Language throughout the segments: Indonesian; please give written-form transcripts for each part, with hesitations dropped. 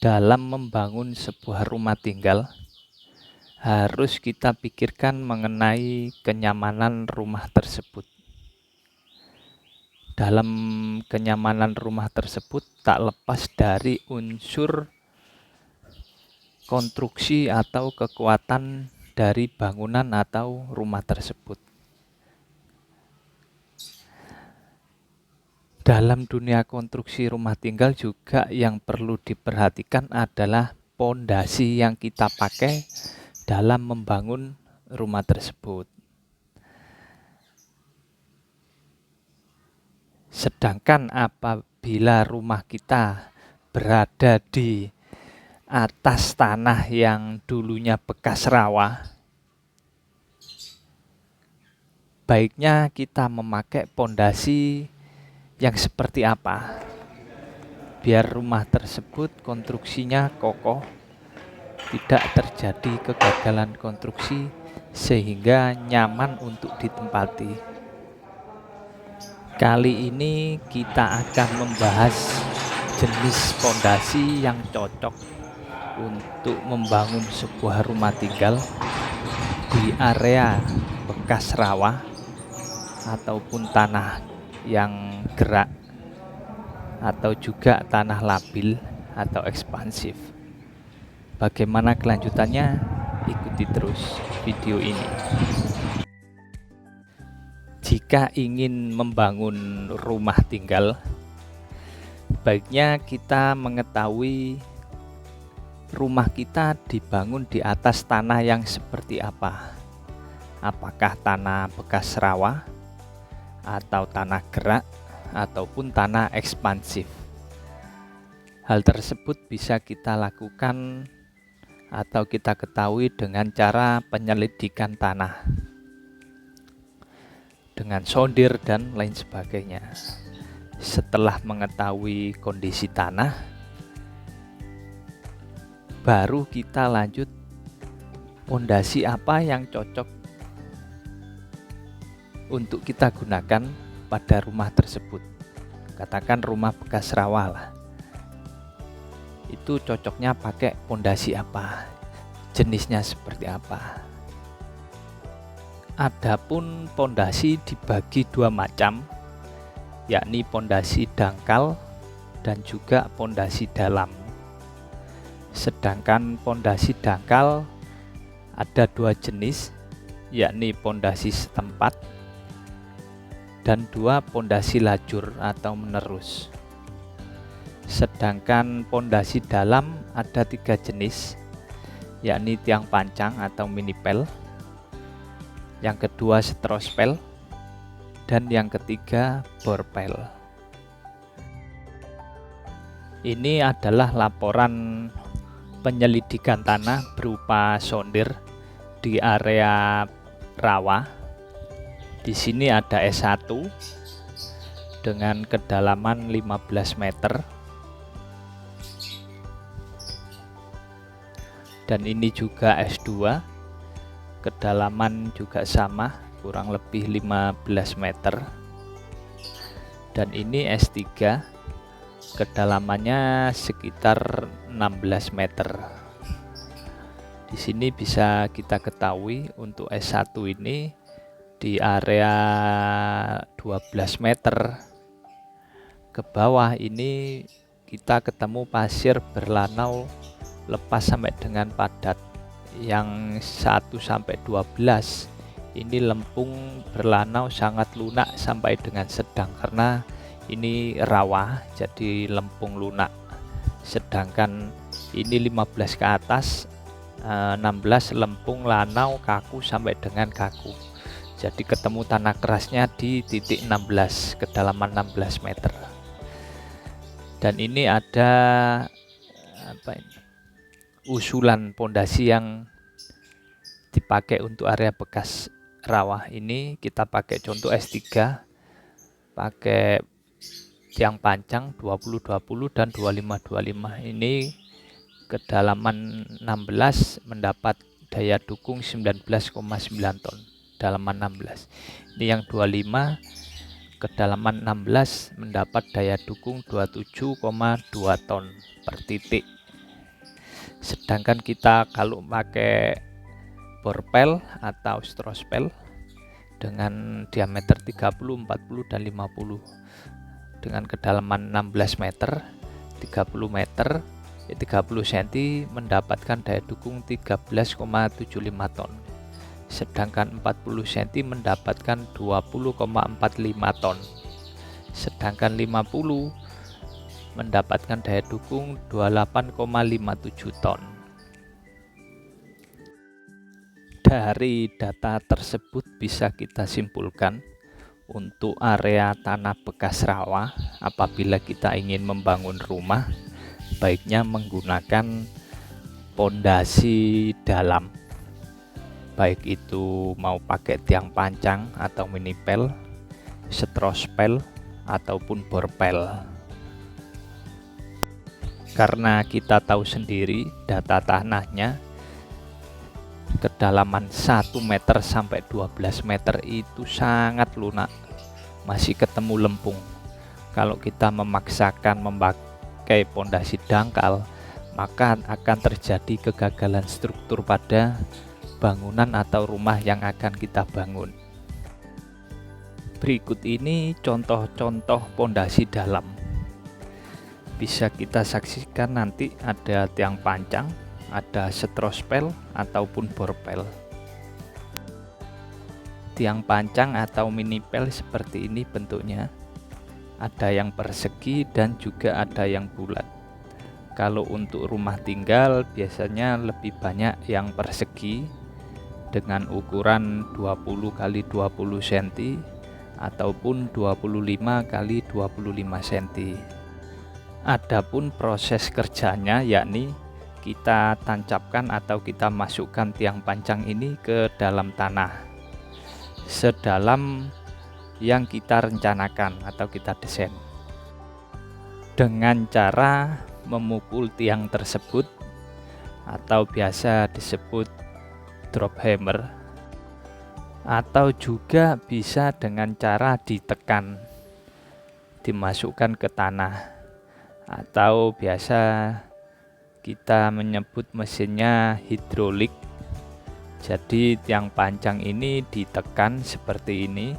Dalam membangun sebuah rumah tinggal, harus kita pikirkan mengenai kenyamanan rumah tersebut. Dalam kenyamanan rumah tersebut tak lepas dari unsur konstruksi atau kekuatan dari bangunan atau rumah tersebut. Dalam dunia konstruksi rumah tinggal juga yang perlu diperhatikan adalah pondasi yang kita pakai dalam membangun rumah tersebut. Sedangkan apabila rumah kita berada di atas tanah yang dulunya bekas rawa, baiknya kita memakai pondasi yang seperti apa, biar rumah tersebut konstruksinya kokoh, tidak terjadi kegagalan konstruksi sehingga nyaman untuk ditempati. Kali ini kita akan membahas jenis pondasi yang cocok untuk membangun sebuah rumah tinggal di area bekas rawa ataupun tanah yang gerak atau juga tanah labil atau ekspansif. Bagaimana kelanjutannya? Ikuti terus video ini. Jika ingin membangun rumah tinggal, baiknya kita mengetahui rumah kita dibangun di atas tanah yang seperti apa. Apakah tanah bekas rawa, atau tanah gerak, ataupun tanah ekspansif. Hal tersebut bisa kita lakukan atau kita ketahui dengan cara penyelidikan tanah, dengan sondir dan lain sebagainya. Setelah mengetahui kondisi tanah, baru kita lanjut pondasi apa yang cocok untuk kita gunakan pada rumah tersebut. Katakan rumah bekas rawa lah, itu cocoknya pakai pondasi apa, jenisnya seperti apa. Adapun pondasi dibagi dua macam, yakni pondasi dangkal dan juga pondasi dalam. Sedangkan pondasi dangkal ada dua jenis, yakni pondasi setempat dan dua pondasi lajur atau menerus. Sedangkan pondasi dalam ada tiga jenis, yakni tiang pancang atau minipel, yang kedua strospel, dan yang ketiga borpel. Ini adalah laporan penyelidikan tanah berupa sondir di area rawa. Di sini ada S1 dengan kedalaman 15 meter. Dan ini juga S2, kedalaman juga sama, kurang lebih 15 meter. Dan ini S3, kedalamannya sekitar 16 meter. Di sini bisa kita ketahui untuk S1 ini di area 12 meter ke bawah ini kita ketemu pasir berlanau lepas sampai dengan padat. Yang 1 sampai 12 ini lempung berlanau sangat lunak sampai dengan sedang, karena ini rawa jadi lempung lunak. Sedangkan ini 15 ke atas, 16 lempung lanau kaku sampai dengan kaku. Jadi ketemu tanah kerasnya di titik 16, kedalaman 16 meter. Dan ini ada usulan pondasi yang dipakai untuk area bekas rawa. Ini kita pakai contoh S3, pakai tiang pancang 20-20 dan 25-25. Ini kedalaman 16 mendapat daya dukung 19,9 ton. Kedalaman 16. Ini yang 25, kedalaman 16 mendapat daya dukung 27,2 ton per titik. Sedangkan kita kalau pakai borpel atau strospel dengan diameter 30, 40, dan 50 dengan kedalaman 16 meter, 30 meter, 30 cm mendapatkan daya dukung 13,75 ton. Sedangkan 40 cm mendapatkan 20,45 ton. Sedangkan 50 mendapatkan daya dukung 28,57 ton. Dari data tersebut bisa kita simpulkan untuk area tanah bekas rawa, apabila kita ingin membangun rumah, baiknya menggunakan pondasi dalam, baik itu mau pakai tiang pancang atau minipel, strospel ataupun borpel. Karena kita tahu sendiri data tanahnya kedalaman 1 meter sampai 12 meter itu sangat lunak, masih ketemu lempung. Kalau kita memaksakan memakai pondasi dangkal, maka akan terjadi kegagalan struktur pada bangunan atau rumah yang akan kita bangun. Berikut ini contoh-contoh pondasi dalam. Bisa kita saksikan nanti ada tiang pancang, ada strospel ataupun borpel. Tiang pancang atau minipel seperti ini bentuknya, ada yang persegi dan juga ada yang bulat. Kalau untuk rumah tinggal biasanya lebih banyak yang persegi dengan ukuran 20 x 20 cm ataupun 25 x 25 cm. Adapun proses kerjanya yakni kita tancapkan atau kita masukkan tiang pancang ini ke dalam tanah sedalam yang kita rencanakan atau kita desain, dengan cara memukul tiang tersebut atau biasa disebut drop hammer, atau juga bisa dengan cara ditekan, dimasukkan ke tanah, atau biasa kita menyebut mesinnya hidrolik. Jadi tiang pancang ini ditekan seperti ini,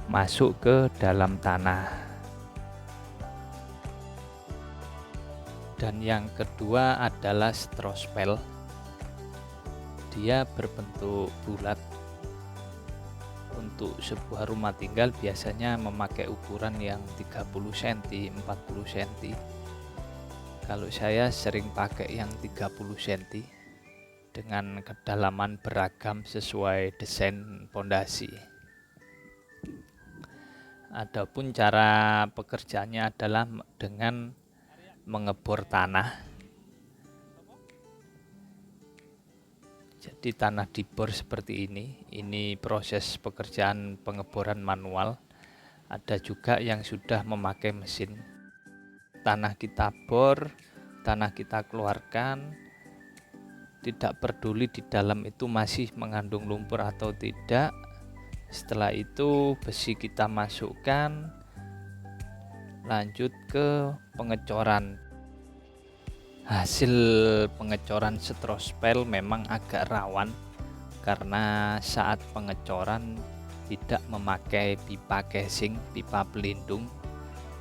masuk ke dalam tanah. Dan yang kedua adalah strospel. Dia berbentuk bulat. Untuk sebuah rumah tinggal biasanya memakai ukuran yang 30 cm, 40 cm. Kalau saya sering pakai yang 30 cm dengan kedalaman beragam sesuai desain pondasi. Adapun cara pekerjaannya adalah dengan mengebor tanah. Jadi tanah dibor seperti ini proses pekerjaan pengeboran manual. Ada juga yang sudah memakai mesin. Tanah kita bor, tanah kita keluarkan, tidak peduli di dalam itu masih mengandung lumpur atau tidak. Setelah itu besi kita masukkan, lanjut ke pengecoran. Hasil pengecoran strospel memang agak rawan karena saat pengecoran tidak memakai pipa casing, pipa pelindung,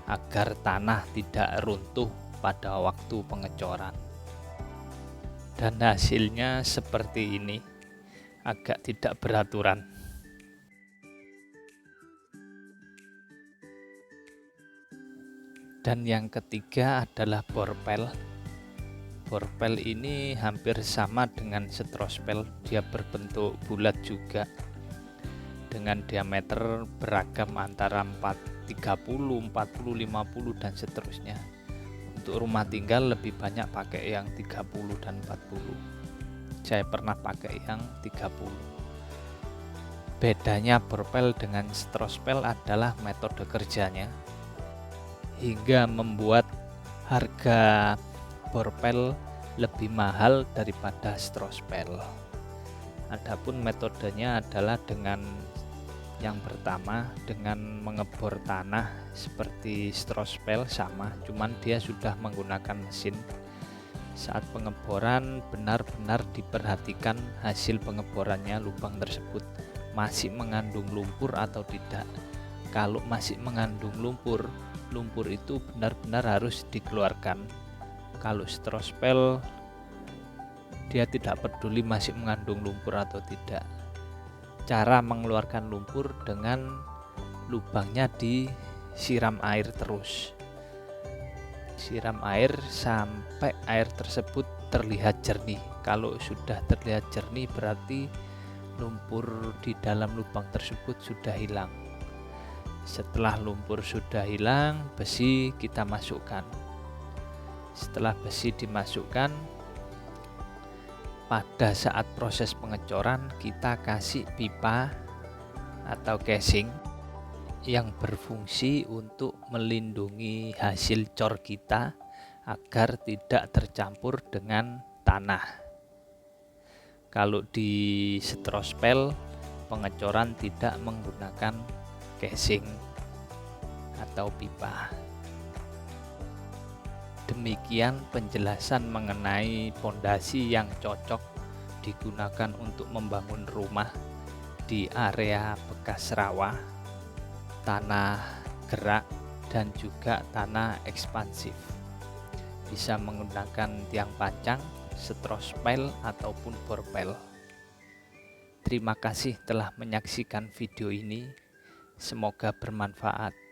agar tanah tidak runtuh pada waktu pengecoran. Dan hasilnya seperti ini, agak tidak beraturan. Dan yang ketiga adalah borpel. Borpel ini hampir sama dengan strospel, dia berbentuk bulat juga dengan diameter beragam antara 30, 40, 50 dan seterusnya. Untuk rumah tinggal lebih banyak pakai yang 30 dan 40. Saya pernah pakai yang 30. Bedanya borpel dengan strospel adalah metode kerjanya, hingga membuat harga borpel lebih mahal daripada strospel. Adapun metodenya adalah dengan yang pertama dengan mengebor tanah seperti strospel sama, cuman dia sudah menggunakan mesin. Saat pengeboran benar-benar diperhatikan hasil pengeborannya lubang tersebut masih mengandung lumpur atau tidak. Kalau masih mengandung lumpur, lumpur itu benar-benar harus dikeluarkan. Kalau strospel dia tidak peduli masih mengandung lumpur atau tidak. Cara mengeluarkan lumpur dengan lubangnya disiram air terus. Siram air sampai air tersebut terlihat jernih. Kalau sudah terlihat jernih berarti lumpur di dalam lubang tersebut sudah hilang. Setelah lumpur sudah hilang, besi kita masukkan. Setelah besi dimasukkan, pada saat proses pengecoran kita kasih pipa atau casing yang berfungsi untuk melindungi hasil cor kita agar tidak tercampur dengan tanah. Kalau di strospel pengecoran tidak menggunakan casing atau pipa. Demikian penjelasan mengenai pondasi yang cocok digunakan untuk membangun rumah di area bekas rawa, tanah gerak, dan juga tanah ekspansif. Bisa menggunakan tiang pancang, strospel, ataupun borpel. Terima kasih telah menyaksikan video ini. Semoga bermanfaat.